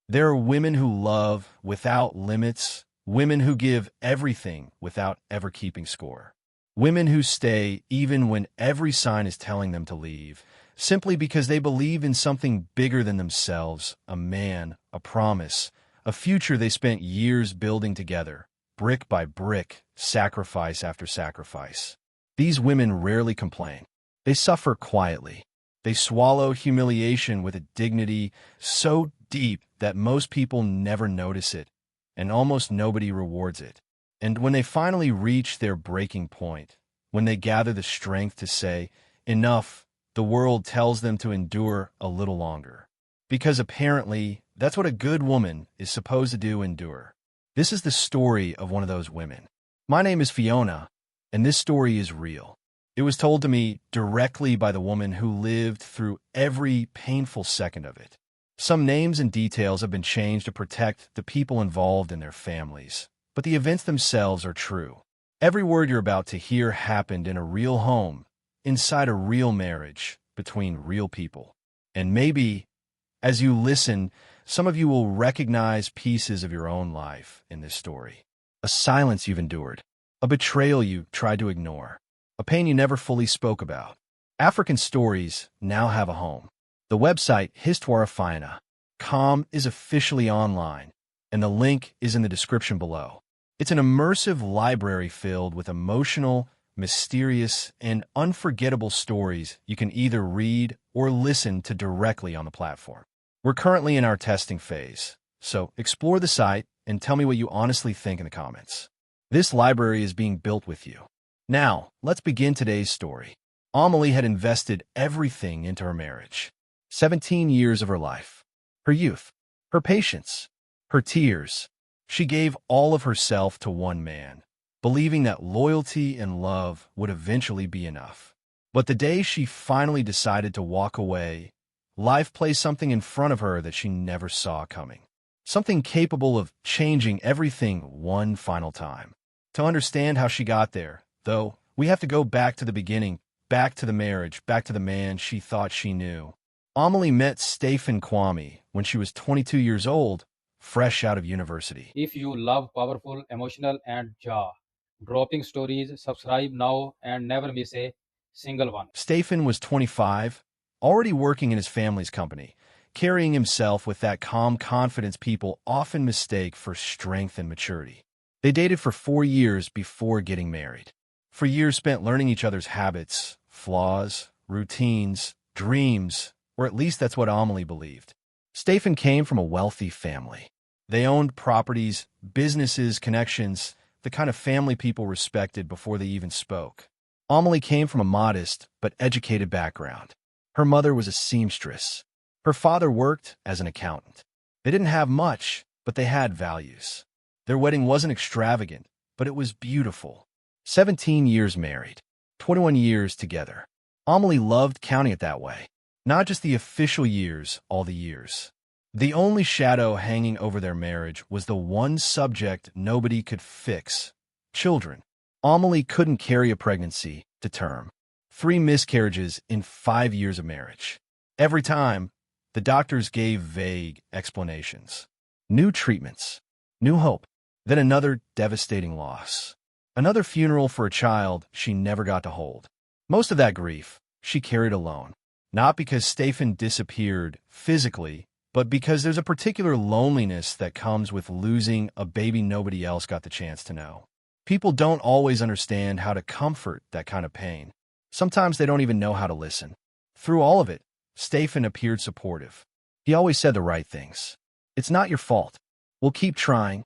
There are women who love without limits, women who give everything without ever keeping score, women who stay even when every sign is telling them to leave, simply because they believe in something bigger than themselves, a man, a promise, a future they spent years building together, brick by brick, sacrifice after sacrifice. These women rarely complain. They suffer quietly. They swallow humiliation with a dignity so deep that most people never notice it, and almost nobody rewards it. And when they finally reach their breaking point, when they gather the strength to say, enough, the world tells them to endure a little longer. Because apparently, that's what a good woman is supposed to do, endure. This is the story of one of those women. My name is Fiona, and this story is real. It was told to me directly by the woman who lived through every painful second of it. Some names and details have been changed to protect the people involved and their families, but the events themselves are true. Every word you're about to hear happened in a real home, inside a real marriage, between real people. And maybe, as you listen, some of you will recognize pieces of your own life in this story. A silence you've endured, a betrayal you tried to ignore, a pain you never fully spoke about. African stories now have a home. The website histoirefina.com is officially online, and the link is in the description below. It's an immersive library filled with emotional, mysterious, and unforgettable stories you can either read or listen to directly on the platform. We're currently in our testing phase, so explore the site and tell me what you honestly think in the comments. This library is being built with you. Now, let's begin today's story. Amélie had invested everything into her marriage. 17 years of her life. Her youth. Her patience. Her tears. She gave all of herself to one man, believing that loyalty and love would eventually be enough. But the day she finally decided to walk away, life placed something in front of her that she never saw coming. Something capable of changing everything one final time. To understand how she got there, though, we have to go back to the beginning, back to the marriage, back to the man she thought she knew. Amélie met Stephen Kwame when she was 22 years old, fresh out of university. If you love powerful, emotional, and jaw dropping stories, subscribe now and never miss a single one. Stephen was 25, already working in his family's company, carrying himself with that calm confidence people often mistake for strength and maturity. They dated for 4 years before getting married. For years spent learning each other's habits, flaws, routines, dreams, or at least that's what Amélie believed. Stephen came from a wealthy family. They owned properties, businesses, connections, the kind of family people respected before they even spoke. Amélie came from a modest but educated background. Her mother was a seamstress. Her father worked as an accountant. They didn't have much, but they had values. Their wedding wasn't extravagant, but it was beautiful. 17 years married, 21 years together. Amélie loved counting it that way. Not just the official years, all the years. The only shadow hanging over their marriage was the one subject nobody could fix: children. Amélie couldn't carry a pregnancy to term. 3 miscarriages in 5 years of marriage. Every time, the doctors gave vague explanations. New treatments, new hope, then another devastating loss. Another funeral for a child she never got to hold. Most of that grief she carried alone. Not because Stephen disappeared physically, but because there's a particular loneliness that comes with losing a baby nobody else got the chance to know. People don't always understand how to comfort that kind of pain. Sometimes they don't even know how to listen. Through all of it, Stephen appeared supportive. He always said the right things. It's not your fault. We'll keep trying.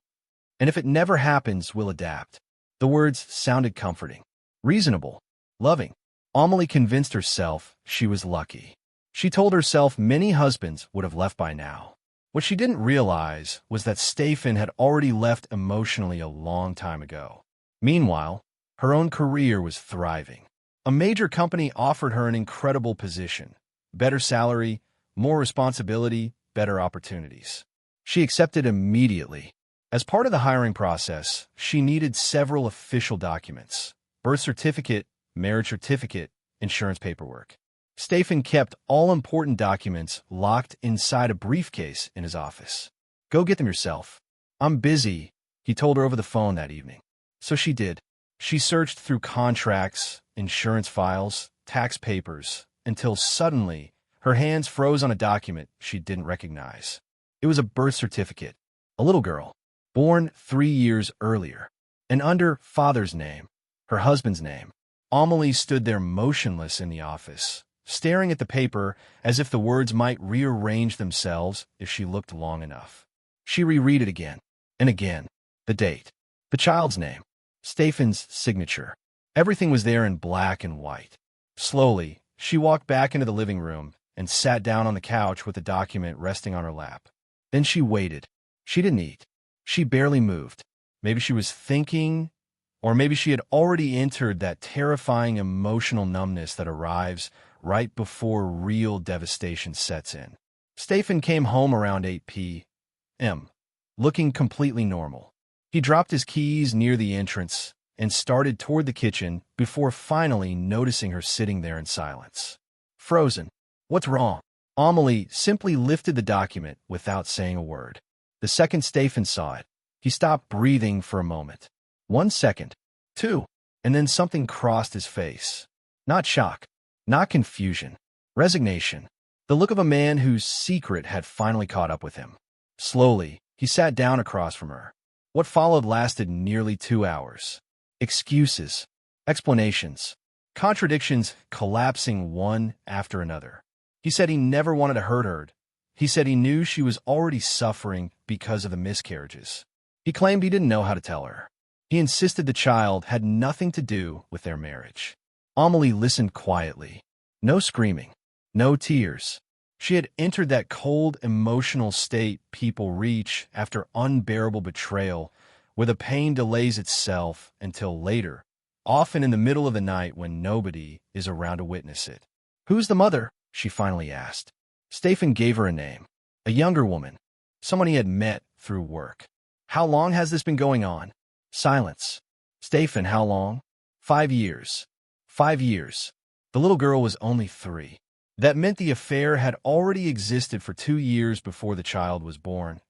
And if it never happens, we'll adapt. The words sounded comforting, reasonable, loving. Amélie convinced herself she was lucky. She told herself many husbands would have left by now. What she didn't realize was that Stephen had already left emotionally a long time ago. Meanwhile, her own career was thriving. A major company offered her an incredible position, better salary, more responsibility, better opportunities. She accepted immediately. As part of the hiring process, she needed several official documents: birth certificate, marriage certificate, insurance paperwork. Stephen kept all important documents locked inside a briefcase in his office. Go get them yourself. I'm busy, he told her over the phone that evening. So she did. She searched through contracts, insurance files, tax papers, until suddenly her hands froze on a document she didn't recognize. It was a birth certificate. A little girl, born 3 years earlier, and under father's name, her husband's name. Amélie stood there motionless in the office, staring at the paper as if the words might rearrange themselves if she looked long enough. She reread it again and again. The date, the child's name, Stephen's signature. Everything was there in black and white. Slowly, she walked back into the living room and sat down on the couch with the document resting on her lap. Then she waited. She didn't eat. She barely moved. Maybe she was thinking, or maybe she had already entered that terrifying emotional numbness that arrives right before real devastation sets in. Stephen came home around 8 p.m., looking completely normal. He dropped his keys near the entrance and started toward the kitchen before finally noticing her sitting there in silence. Frozen. What's wrong? Amélie simply lifted the document without saying a word. The second Stephen saw it, he stopped breathing for a moment. 1 second, 2, and then something crossed his face. Not shock, not confusion, resignation. The look of a man whose secret had finally caught up with him. Slowly, he sat down across from her. What followed lasted nearly 2 hours. Excuses, explanations, contradictions collapsing one after another. He said he never wanted to hurt her. He said he knew she was already suffering because of the miscarriages. He claimed he didn't know how to tell her. He insisted the child had nothing to do with their marriage. Amélie listened quietly. No screaming, no tears. She had entered that cold, emotional state people reach after unbearable betrayal, where the pain delays itself until later, often in the middle of the night when nobody is around to witness it. "Who's the mother?" she finally asked. Stephen gave her a name, a younger woman, someone he had met through work. "How long has this been going on?" Silence. "Stephen, how long?" 5 years. 5 years. The little girl was only 3. That meant the affair had already existed for 2 years before the child was born.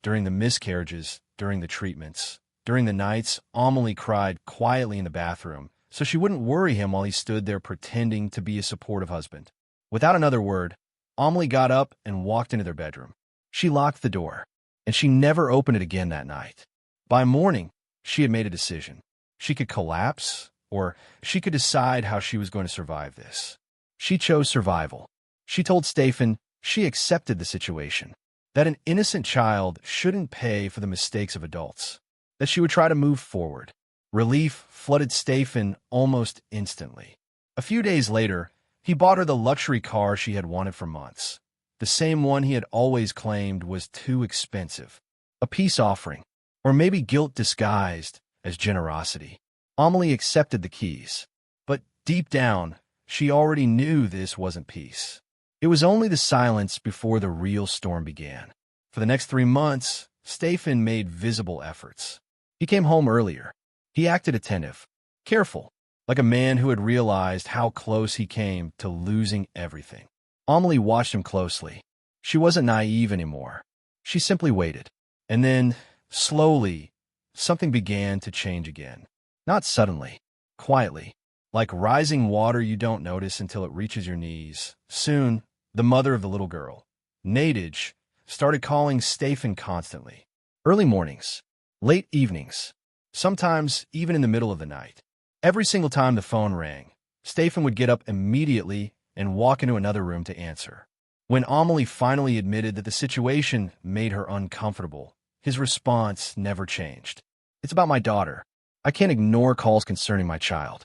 During the miscarriages, during the treatments, during the nights, Amélie cried quietly in the bathroom so she wouldn't worry him while he stood there pretending to be a supportive husband. Without another word, Amélie got up and walked into their bedroom. She locked the door, and she never opened it again that night. By morning, she had made a decision. She could collapse, or she could decide how she was going to survive this. She chose survival. She told Stephen she accepted the situation, that an innocent child shouldn't pay for the mistakes of adults, that she would try to move forward. Relief flooded Stephen almost instantly. A few days later, he bought her the luxury car she had wanted for months, the same one he had always claimed was too expensive. A peace offering, or maybe guilt disguised as generosity. Amélie accepted the keys, but deep down, she already knew this wasn't peace. It was only the silence before the real storm began. For the next 3 months, Stephen made visible efforts. He came home earlier. He acted attentive, careful, like a man who had realized how close he came to losing everything. Amélie watched him closely. She wasn't naive anymore. She simply waited. And then, slowly, something began to change again. Not suddenly, quietly. Like rising water you don't notice until it reaches your knees. Soon, the mother of the little girl, Nadege, started calling Stephen constantly. Early mornings, late evenings, sometimes even in the middle of the night. Every single time the phone rang, Stephen would get up immediately and walk into another room to answer. When Amélie finally admitted that the situation made her uncomfortable, his response never changed. "It's about my daughter. I can't ignore calls concerning my child."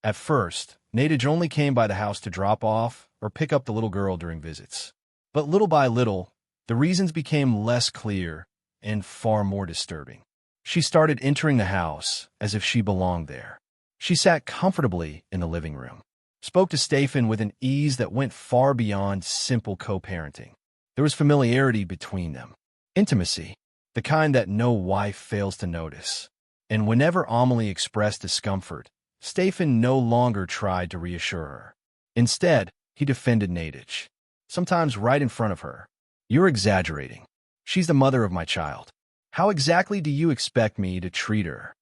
At first, Nadege only came by the house to drop off or pick up the little girl during visits. But little by little, the reasons became less clear and far more disturbing. She started entering the house as if she belonged there. She sat comfortably in the living room, spoke to Stephen with an ease that went far beyond simple co-parenting. There was familiarity between them, intimacy, the kind that no wife fails to notice. And whenever Amélie expressed discomfort, Stephen no longer tried to reassure her. Instead, he defended Nadege, sometimes right in front of her. "You're exaggerating. She's the mother of my child. How exactly do you expect me to treat her?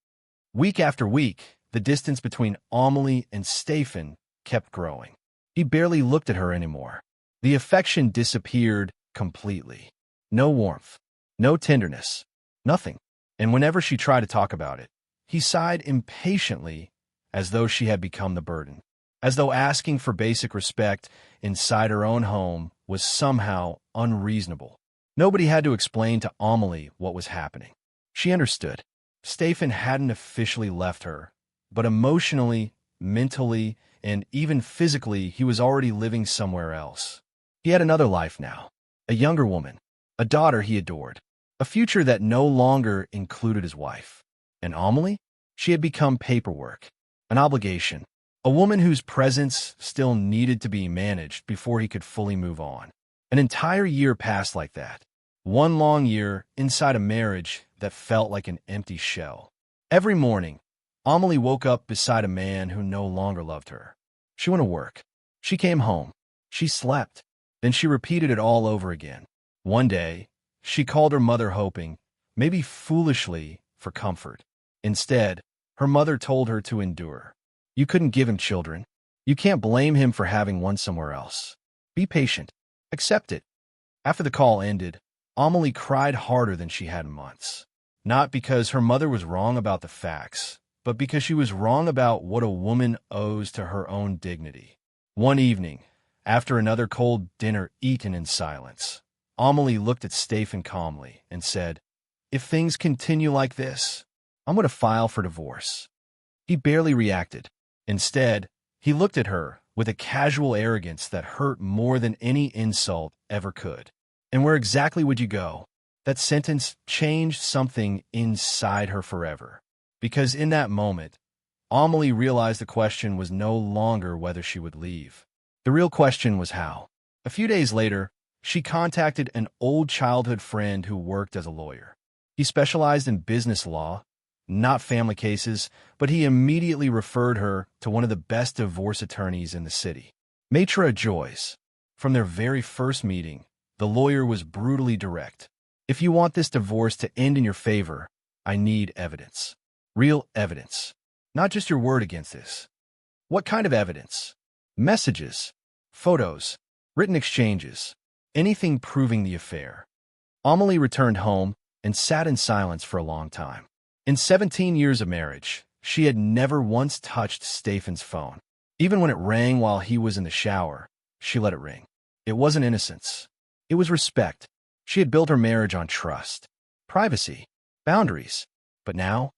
Week after week, the distance between Amélie and Stefan kept growing. He barely looked at her anymore. The affection disappeared completely. No warmth, no tenderness, nothing. And whenever she tried to talk about it, he sighed impatiently, as though she had become the burden, as though asking for basic respect inside her own home was somehow unreasonable. Nobody had to explain to Amélie what was happening. She understood. Stefan hadn't officially left her, but emotionally, mentally, and even physically, he was already living somewhere else. He had another life now, a younger woman, a daughter he adored, a future that no longer included his wife. And Amélie? She had become paperwork, an obligation, a woman whose presence still needed to be managed before he could fully move on. An entire year passed like that. One long year inside a marriage that felt like an empty shell. Every morning, Amélie woke up beside a man who no longer loved her. She went to work. She came home. She slept. Then she repeated it all over again. One day, she called her mother hoping, maybe foolishly, for comfort. Instead, her mother told her to endure. You couldn't give him children. You can't blame him for having one somewhere else. Be patient. Accept it. After the call ended, Amélie cried harder than she had in months. Not because her mother was wrong about the facts, but because she was wrong about what a woman owes to her own dignity. One evening, after another cold dinner eaten in silence, Amélie looked at Stefan calmly and said, "If things continue like this, I'm going to file for divorce." He barely reacted. Instead, he looked at her with a casual arrogance that hurt more than any insult ever could. "And where exactly would you go?" That sentence changed something inside her forever. Because in that moment, Amélie realized the question was no longer whether she would leave. The real question was how. A few days later, she contacted an old childhood friend who worked as a lawyer. He specialized in business law, not family cases, but he immediately referred her to one of the best divorce attorneys in the city, Maitre Joyce. From their very first meeting, the lawyer was brutally direct. "If you want this divorce to end in your favor, I need evidence. Real evidence. Not just your word against this." What kind of evidence? Messages, photos, written exchanges, anything proving the affair. Amélie returned home and sat in silence for a long time. In 17 years of marriage, she had never once touched Stefan's phone. Even when it rang while he was in the shower, she let it ring. It wasn't innocence. It was respect. She had built her marriage on trust, privacy, boundaries. But now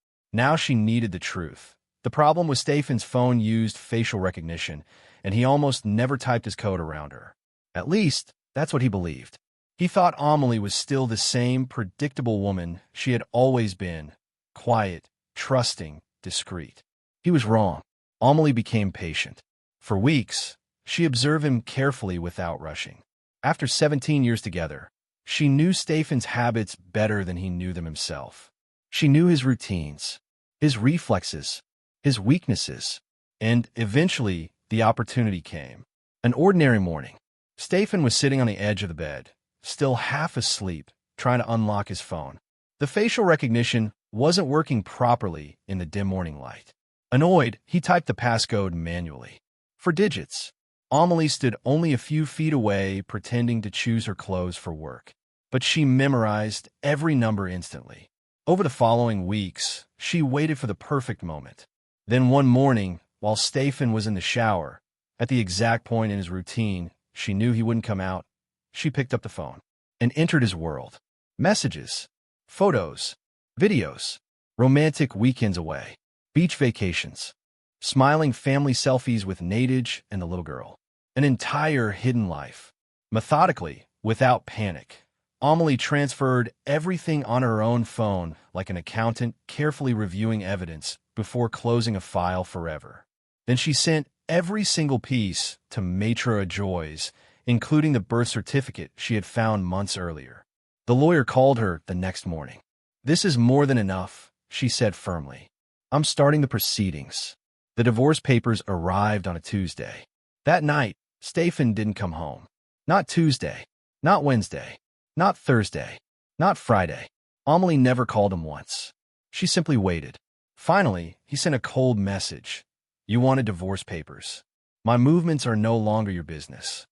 she needed the truth. The problem was Stefan's phone used facial recognition, and he almost never typed his code around her. At least, that's what he believed. He thought Amélie was still the same predictable woman she had always been. Quiet, trusting, discreet. He was wrong. Amélie became patient. For weeks, she observed him carefully without rushing. After 17 years together, she knew Stefan's habits better than he knew them himself. She knew his routines, his reflexes, his weaknesses, and eventually the opportunity came. An ordinary morning, Stefan was sitting on the edge of the bed, still half asleep, trying to unlock his phone. The facial recognition wasn't working properly in the dim morning light. Annoyed, he typed the passcode manually. For digits, Amélie stood only a few feet away, pretending to choose her clothes for work. But she memorized every number instantly. Over the following weeks, she waited for the perfect moment. Then one morning, while Stefan was in the shower, at the exact point in his routine she knew he wouldn't come out, she picked up the phone and entered his world. Messages, photos, videos, romantic weekends away, beach vacations, smiling family selfies with Nadege and the little girl. An entire hidden life. Methodically, without panic, Amélie transferred everything on her own phone like an accountant carefully reviewing evidence before closing a file forever. Then she sent every single piece to Maitre Joyce, including the birth certificate she had found months earlier. The lawyer called her the next morning. "This is more than enough," she said firmly. "I'm starting the proceedings." The divorce papers arrived on a Tuesday. That night, Stefan didn't come home. Not Tuesday, not Wednesday, not Thursday. Not Friday. Amélie never called him once. She simply waited. Finally, he sent a cold message. You wanted divorce papers. My movements are no longer your business.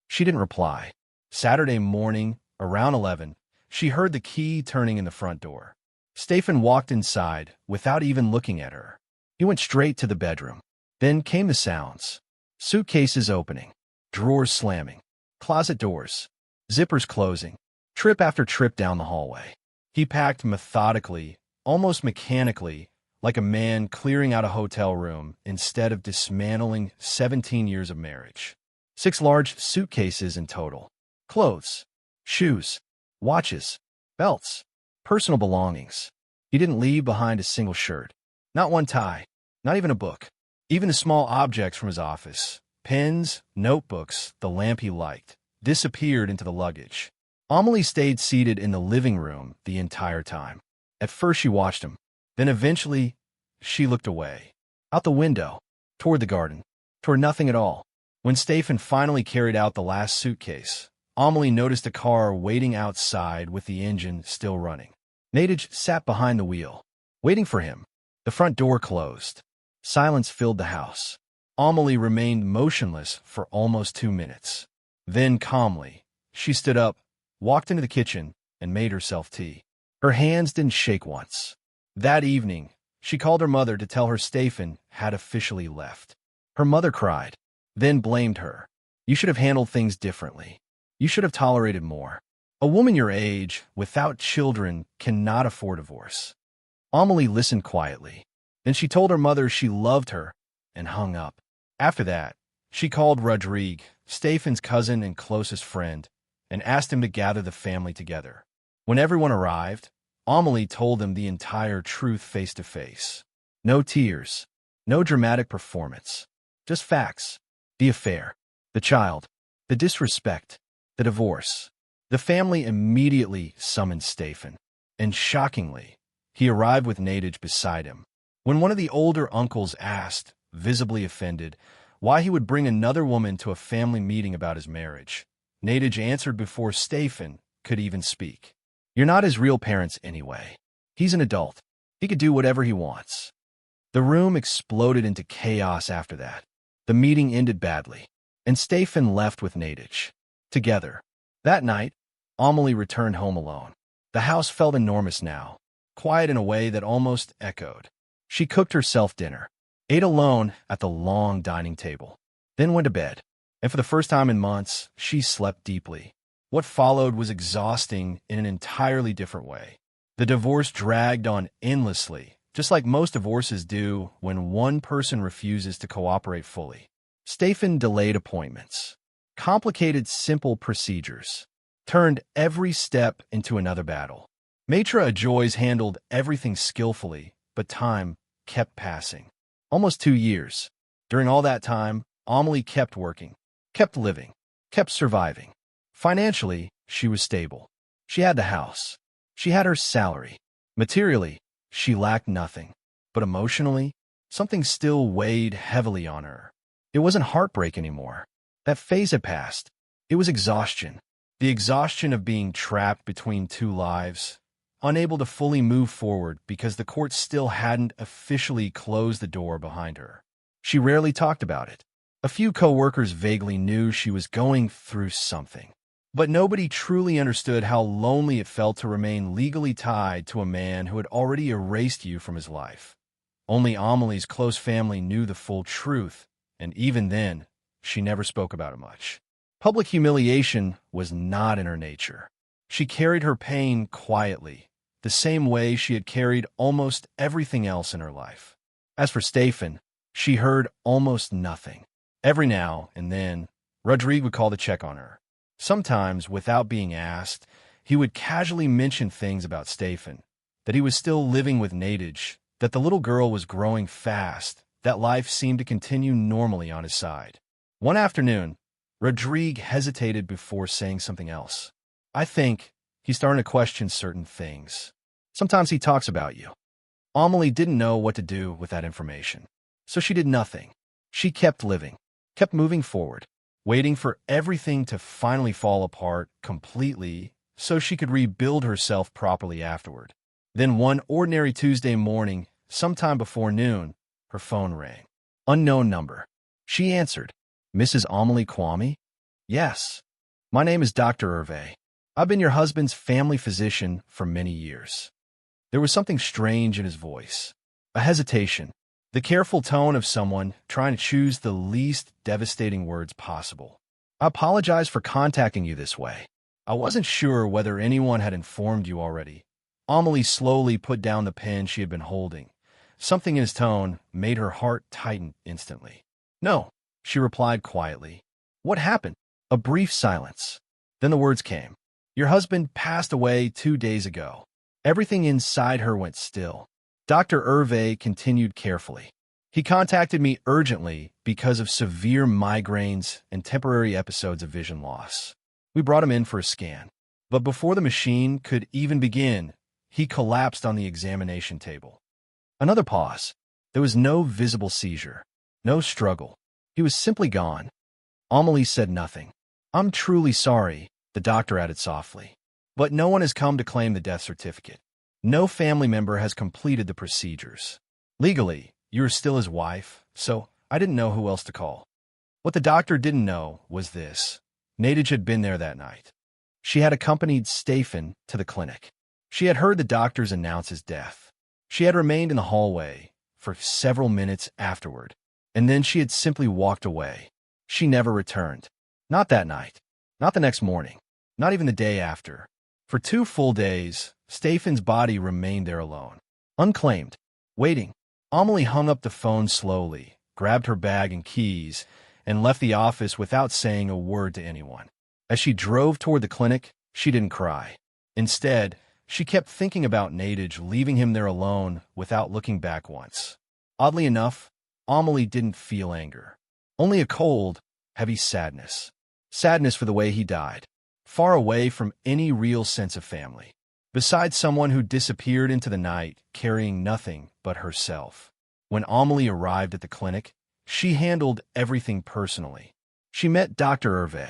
She didn't reply. Saturday morning, around 11, she heard the key turning in the front door. Stefan walked inside without even looking at her. He went straight to the bedroom. Then came the sounds. Suitcases opening, drawers slamming, closet doors, zippers closing, trip after trip down the hallway. He packed methodically, almost mechanically, like a man clearing out a hotel room instead of dismantling 17 years of marriage. 6 large suitcases in total. Clothes, shoes, watches, belts, personal belongings. He didn't leave behind a single shirt. Not one tie. Not even a book. Even the small objects from his office, pens, notebooks, the lamp he liked, disappeared into the luggage. Amélie stayed seated in the living room the entire time. At first she watched him. Then eventually, she looked away. Out the window. Toward the garden. Toward nothing at all. When Stefan finally carried out the last suitcase, Amélie noticed a car waiting outside with the engine still running. Nadej sat behind the wheel, waiting for him. The front door closed. Silence filled the house. Amélie remained motionless for almost 2 minutes. Then, calmly, she stood up, walked into the kitchen, and made herself tea. Her hands didn't shake once. That evening, she called her mother to tell her Stefan had officially left. Her mother cried, then blamed her. You should have handled things differently. You should have tolerated more. A woman your age, without children, cannot afford divorce. Amélie listened quietly. Then she told her mother she loved her and hung up. After that, she called Rodrigue, Stefan's cousin and closest friend, and asked him to gather the family together. When everyone arrived, Amélie told them the entire truth face to face. No tears, no dramatic performance, just facts. The affair, the child, the disrespect, the divorce. The family immediately summoned Stefan, and shockingly, he arrived with Nadej beside him. When one of the older uncles asked, visibly offended, why he would bring another woman to a family meeting about his marriage, Nadej answered before Stefan could even speak. You're not his real parents anyway. He's an adult. He could do whatever he wants. The room exploded into chaos after that. The meeting ended badly, and Stefan left with Nadej. Together. That night, Amélie returned home alone. The house felt enormous now, quiet in a way that almost echoed. She cooked herself dinner, ate alone at the long dining table, then went to bed. And for the first time in months, she slept deeply. What followed was exhausting in an entirely different way. The divorce dragged on endlessly, just like most divorces do when one person refuses to cooperate fully. Stefan delayed appointments, complicated simple procedures, turned every step into another battle. Maitre Ajoyce handled everything skillfully, but time kept passing. Almost 2 years. During all that time, Amélie kept working, kept living, kept surviving. Financially, she was stable. She had the house. She had her salary. Materially, she lacked nothing. But emotionally, something still weighed heavily on her. It wasn't heartbreak anymore. That phase had passed. It was exhaustion. The exhaustion of being trapped between 2 lives, unable to fully move forward because the court still hadn't officially closed the door behind her. She rarely talked about it. A few co-workers vaguely knew she was going through something, but nobody truly understood how lonely it felt to remain legally tied to a man who had already erased you from his life. Only Amélie's close family knew the full truth, and even then, she never spoke about it much. Public humiliation was not in her nature. She carried her pain quietly, the same way she had carried almost everything else in her life. As for Stefan, she heard almost nothing. Every now and then, Rodrigue would call to check on her. Sometimes, without being asked, he would casually mention things about Stefan, that he was still living with Nadej, that the little girl was growing fast, that life seemed to continue normally on his side. One afternoon, Rodrigue hesitated before saying something else. I think he's starting to question certain things. Sometimes he talks about you. Amélie didn't know what to do with that information, so she did nothing. She kept living, kept moving forward, waiting for everything to finally fall apart completely so she could rebuild herself properly afterward. Then one ordinary Tuesday morning, sometime before noon, her phone rang. Unknown number. She answered. Mrs. Amélie Kwame? Yes. My name is Dr. Hervé. I've been your husband's family physician for many years. There was something strange in his voice. A hesitation. The careful tone of someone trying to choose the least devastating words possible. I apologize for contacting you this way. I wasn't sure whether anyone had informed you already. Amélie slowly put down the pen she had been holding. Something in his tone made her heart tighten instantly. No, she replied quietly. What happened? A brief silence. Then the words came. Your husband passed away 2 days ago. Everything inside her went still. Dr. Hervé continued carefully. He contacted me urgently because of severe migraines and temporary episodes of vision loss. We brought him in for a scan. But before the machine could even begin, he collapsed on the examination table. Another pause. There was no visible seizure, no struggle. He was simply gone. Amélie said nothing. I'm truly sorry, the doctor added softly. But no one has come to claim the death certificate. No family member has completed the procedures. Legally, you are still his wife, so I didn't know who else to call. What the doctor didn't know was this. Nadege had been there that night. She had accompanied Stefan to the clinic. She had heard the doctors announce his death. She had remained in the hallway for several minutes afterward, and then she had simply walked away. She never returned. Not that night. Not the next morning. Not even the day after. For 2 full days, Stefan's body remained there alone. Unclaimed. Waiting. Amélie hung up the phone slowly, grabbed her bag and keys, and left the office without saying a word to anyone. As she drove toward the clinic, she didn't cry. Instead, she kept thinking about Nadege leaving him there alone without looking back once. Oddly enough, Amélie didn't feel anger. Only a cold, heavy sadness. Sadness for the way he died, far away from any real sense of family. Beside someone who disappeared into the night, carrying nothing but herself. When Amélie arrived at the clinic, she handled everything personally. She met Dr. Hervé,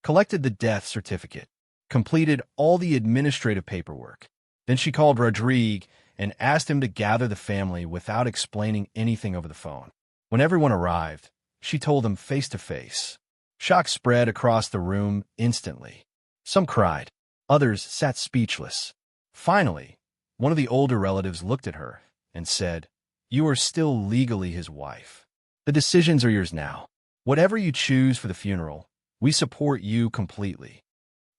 collected the death certificate, completed all the administrative paperwork. Then she called Rodrigue and asked him to gather the family without explaining anything over the phone. When everyone arrived, she told them face to face. Shock spread across the room instantly. Some cried. Others sat speechless. Finally, one of the older relatives looked at her and said, "You are still legally his wife. The decisions are yours now. Whatever you choose for the funeral, we support you completely."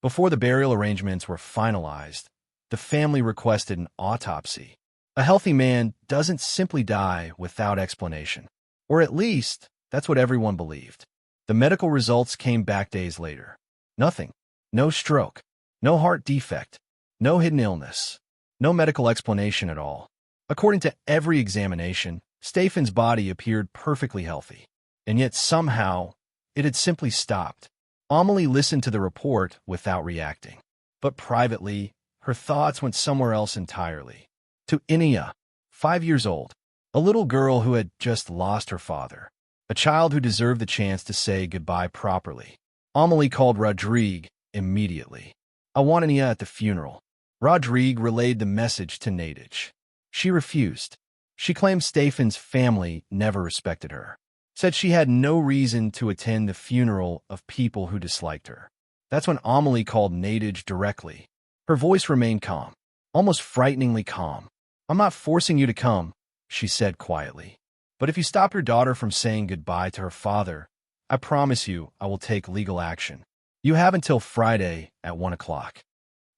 Before the burial arrangements were finalized, the family requested an autopsy. A healthy man doesn't simply die without explanation. Or at least, that's what everyone believed. The medical results came back days later. Nothing. No stroke. No heart defect. No hidden illness. No medical explanation at all. According to every examination, Stefan's body appeared perfectly healthy. And yet somehow, it had simply stopped. Amélie listened to the report without reacting. But privately, her thoughts went somewhere else entirely. To Inia, 5 years old, a little girl who had just lost her father. A child who deserved the chance to say goodbye properly. Amélie called Rodrigue immediately. "I want Inia at the funeral." Rodrigue relayed the message to Nadege. She refused. She claimed Stefan's family never respected her. Said she had no reason to attend the funeral of people who disliked her. That's when Amélie called Nadege directly. Her voice remained calm, almost frighteningly calm. "I'm not forcing you to come," she said quietly. "But if you stop your daughter from saying goodbye to her father, I promise you I will take legal action. You have until Friday at 1 o'clock.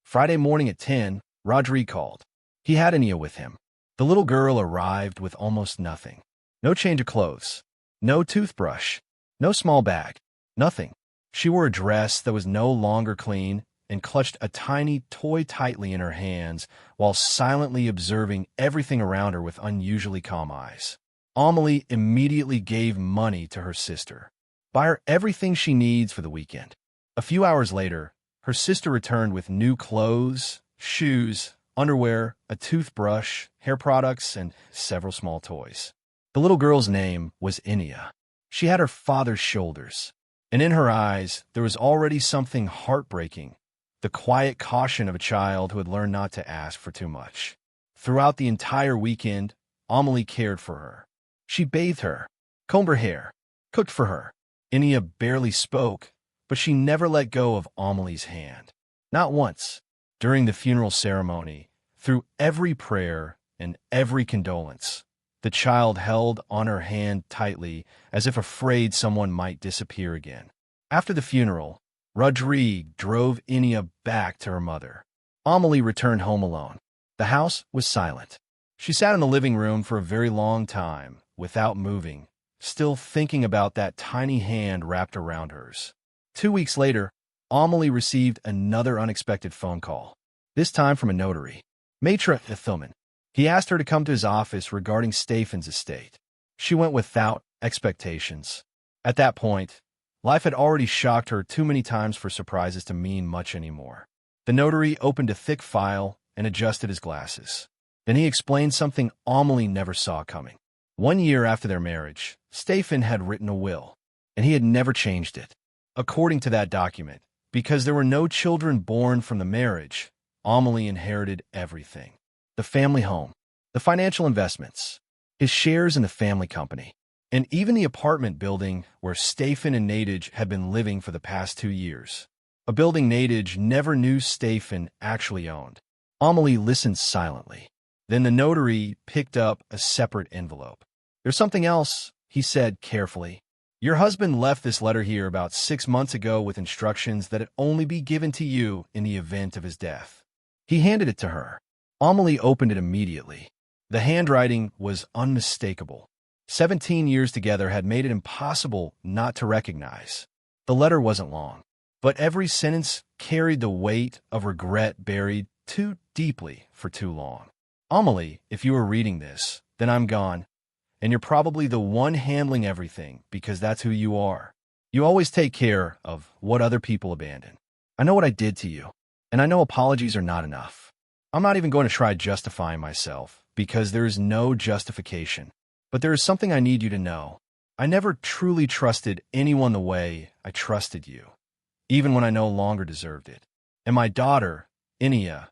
Friday morning at 10, Rodrigue called. He had Inia with him. The little girl arrived with almost nothing. No change of clothes. No toothbrush. No small bag. Nothing. She wore a dress that was no longer clean and clutched a tiny toy tightly in her hands while silently observing everything around her with unusually calm eyes. Amélie immediately gave money to her sister. Buy her everything she needs for the weekend. A few hours later, her sister returned with new clothes, shoes, underwear, a toothbrush, hair products, and several small toys. The little girl's name was Inia. She had her father's shoulders, and in her eyes there was already something heartbreaking, the quiet caution of a child who had learned not to ask for too much. Throughout the entire weekend, Amélie cared for her. She bathed her, combed her hair, cooked for her. Inia barely spoke, but she never let go of Amélie's hand. Not once. During the funeral ceremony, through every prayer and every condolence, the child held on her hand tightly as if afraid someone might disappear again. After the funeral, Rodrigue drove Inia back to her mother. Amélie returned home alone. The house was silent. She sat in the living room for a very long time, without moving, still thinking about that tiny hand wrapped around hers. 2 weeks later, Amélie received another unexpected phone call, this time from a notary, Maître Thielman. He asked her to come to his office regarding Stéphane's estate. She went without expectations. At that point, life had already shocked her too many times for surprises to mean much anymore. The notary opened a thick file and adjusted his glasses. Then he explained something Amélie never saw coming. 1 year after their marriage, Stéphane had written a will, and he had never changed it. According to that document, because there were no children born from the marriage, Amélie inherited everything. The family home, the financial investments, his shares in the family company, and even the apartment building where Stéphane and Nadège had been living for the past 2 years. A building Nadège never knew Stéphane actually owned. Amélie listened silently. Then the notary picked up a separate envelope. "There's something else," he said carefully. "Your husband left this letter here about 6 months ago with instructions that it only be given to you in the event of his death." He handed it to her. Amélie opened it immediately. The handwriting was unmistakable. 17 years together had made it impossible not to recognize. The letter wasn't long, but every sentence carried the weight of regret buried too deeply for too long. "Amélie, if you are reading this, then I'm gone, and you're probably the one handling everything because that's who you are. You always take care of what other people abandon. I know what I did to you, and I know apologies are not enough. I'm not even going to try justifying myself because there is no justification. But there is something I need you to know. I never truly trusted anyone the way I trusted you, even when I no longer deserved it. And my daughter, Inia,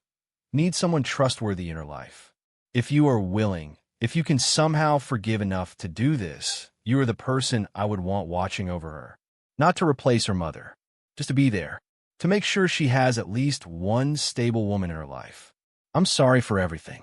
needs someone trustworthy in her life. If you are willing, if you can somehow forgive enough to do this, you are the person I would want watching over her. Not to replace her mother, just to be there, to make sure she has at least one stable woman in her life. I'm sorry for everything."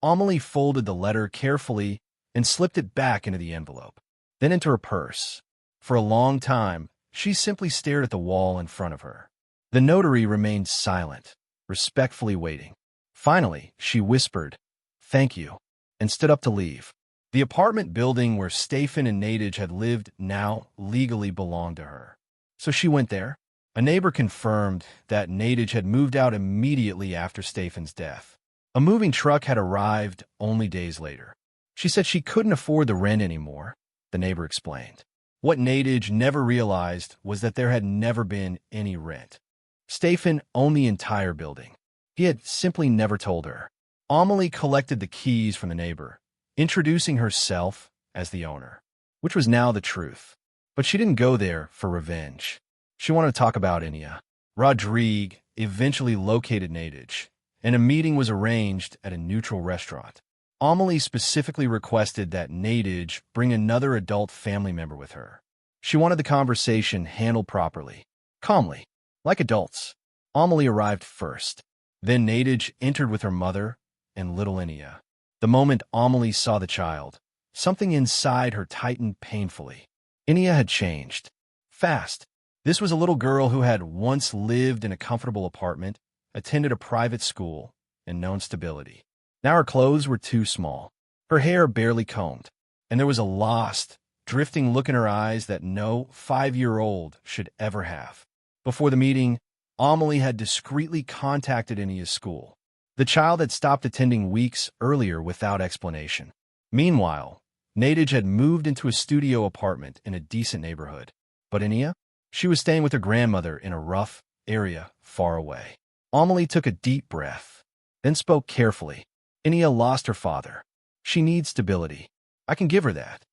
Amélie folded the letter carefully and slipped it back into the envelope, then into her purse. For a long time, she simply stared at the wall in front of her. The notary remained silent, respectfully waiting. Finally, she whispered, "Thank you," and stood up to leave. The apartment building where Stéphane and Nadège had lived now legally belonged to her. So she went there. A neighbor confirmed that Nadège had moved out immediately after Stéphane's death. A moving truck had arrived only days later. She said she couldn't afford the rent anymore, the neighbor explained. What Nadège never realized was that there had never been any rent. Stéphane owned the entire building. He had simply never told her. Amélie collected the keys from the neighbor, introducing herself as the owner, which was now the truth. But she didn't go there for revenge. She wanted to talk about Inia. Rodrigue eventually located Nadège, and a meeting was arranged at a neutral restaurant. Amélie specifically requested that Nadège bring another adult family member with her. She wanted the conversation handled properly, calmly, like adults. Amélie arrived first. Then Nadège entered with her mother and little Inia. The moment Amélie saw the child, something inside her tightened painfully. Inia had changed. Fast. This was a little girl who had once lived in a comfortable apartment, attended a private school, and known stability. Now her clothes were too small, her hair barely combed, and there was a lost, drifting look in her eyes that no 5-year-old should ever have. Before the meeting, Amélie had discreetly contacted Inia's school. The child had stopped attending weeks earlier without explanation. Meanwhile, Nadège had moved into a studio apartment in a decent neighborhood. But Inia? She was staying with her grandmother in a rough area far away. Amélie took a deep breath, then spoke carefully. Inia lost her father. She needs stability. I can give her that.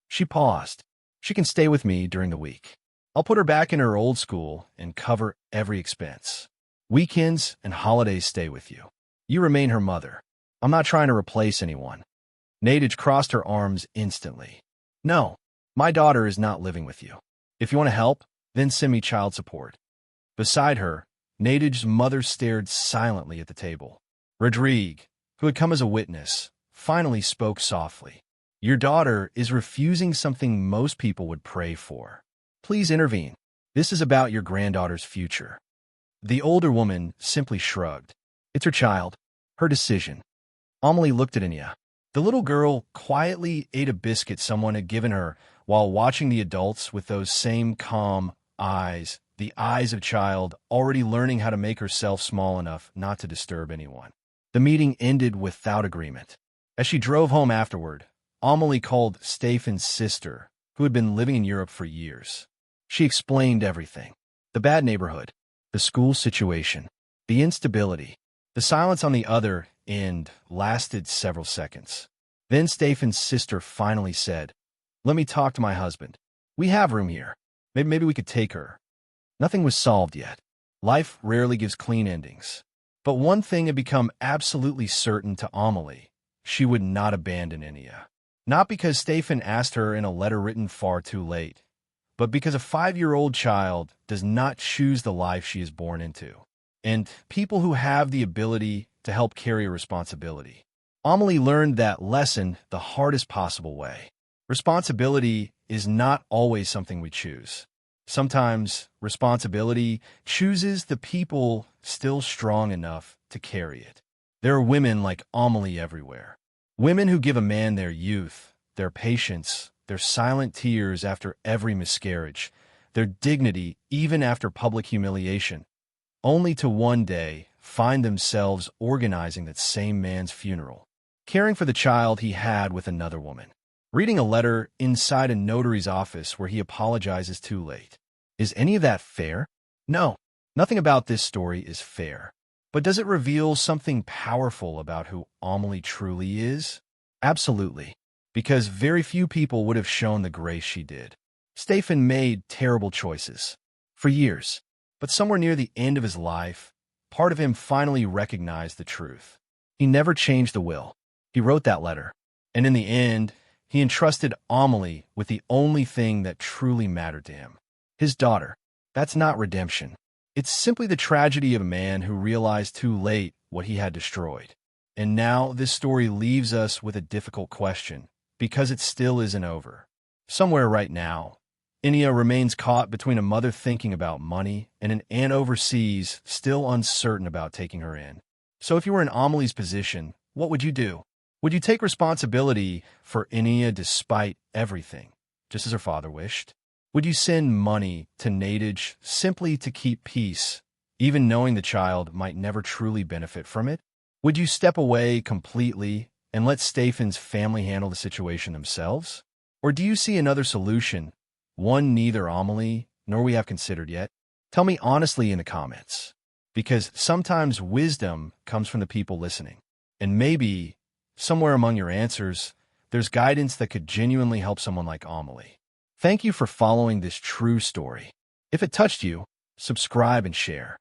She paused. She can stay with me during the week. I'll put her back in her old school and cover every expense. Weekends and holidays stay with you. You remain her mother. I'm not trying to replace anyone. Nadej crossed her arms instantly. No, my daughter is not living with you. If you want to help, then send me child support. Beside her, Nadej's mother stared silently at the table. Rodrigue, who had come as a witness, finally spoke softly. Your daughter is refusing something most people would pray for. Please intervene. This is about your granddaughter's future. The older woman simply shrugged. It's her child, her decision. Amélie looked at Anya. The little girl quietly ate a biscuit someone had given her while watching the adults with those same calm eyes, the eyes of a child already learning how to make herself small enough not to disturb anyone. The meeting ended without agreement. As she drove home afterward, Amélie called Stefan's sister, who had been living in Europe for years. She explained everything. The bad neighborhood, the school situation, the instability. The silence on the other end lasted several seconds. Then Stefan's sister finally said, "Let me talk to my husband. We have room here. Maybe we could take her." Nothing was solved yet. Life rarely gives clean endings. But one thing had become absolutely certain to Amélie. She would not abandon Anya. Not because Stefan asked her in a letter written far too late, but because a 5-year-old child does not choose the life she is born into. And people who have the ability to help carry a responsibility. Amélie learned that lesson the hardest possible way. Responsibility is not always something we choose. Sometimes responsibility chooses the people still strong enough to carry it. There are women like Amélie everywhere. Women who give a man their youth, their patience, their silent tears after every miscarriage, their dignity even after public humiliation, only to one day find themselves organizing that same man's funeral, caring for the child he had with another woman, reading a letter inside a notary's office where he apologizes too late. Is any of that fair? No, nothing about this story is fair. But does it reveal something powerful about who Amélie truly is? Absolutely, because very few people would have shown the grace she did. Stefan made terrible choices for years, but somewhere near the end of his life, part of him finally recognized the truth. He never changed the will. He wrote that letter, and in the end, he entrusted Amélie with the only thing that truly mattered to him. His daughter. That's not redemption. It's simply the tragedy of a man who realized too late what he had destroyed. And now this story leaves us with a difficult question, because it still isn't over. Somewhere right now, Anya remains caught between a mother thinking about money and an aunt overseas still uncertain about taking her in. So if you were in Amélie's position, what would you do? Would you take responsibility for Anya despite everything, just as her father wished? Would you send money to Nadej simply to keep peace, even knowing the child might never truly benefit from it? Would you step away completely and let Stefan's family handle the situation themselves? Or do you see another solution, one neither Amélie nor we have considered yet? Tell me honestly in the comments, because sometimes wisdom comes from the people listening. And maybe, somewhere among your answers, there's guidance that could genuinely help someone like Amélie. Thank you for following this true story. If it touched you, subscribe and share.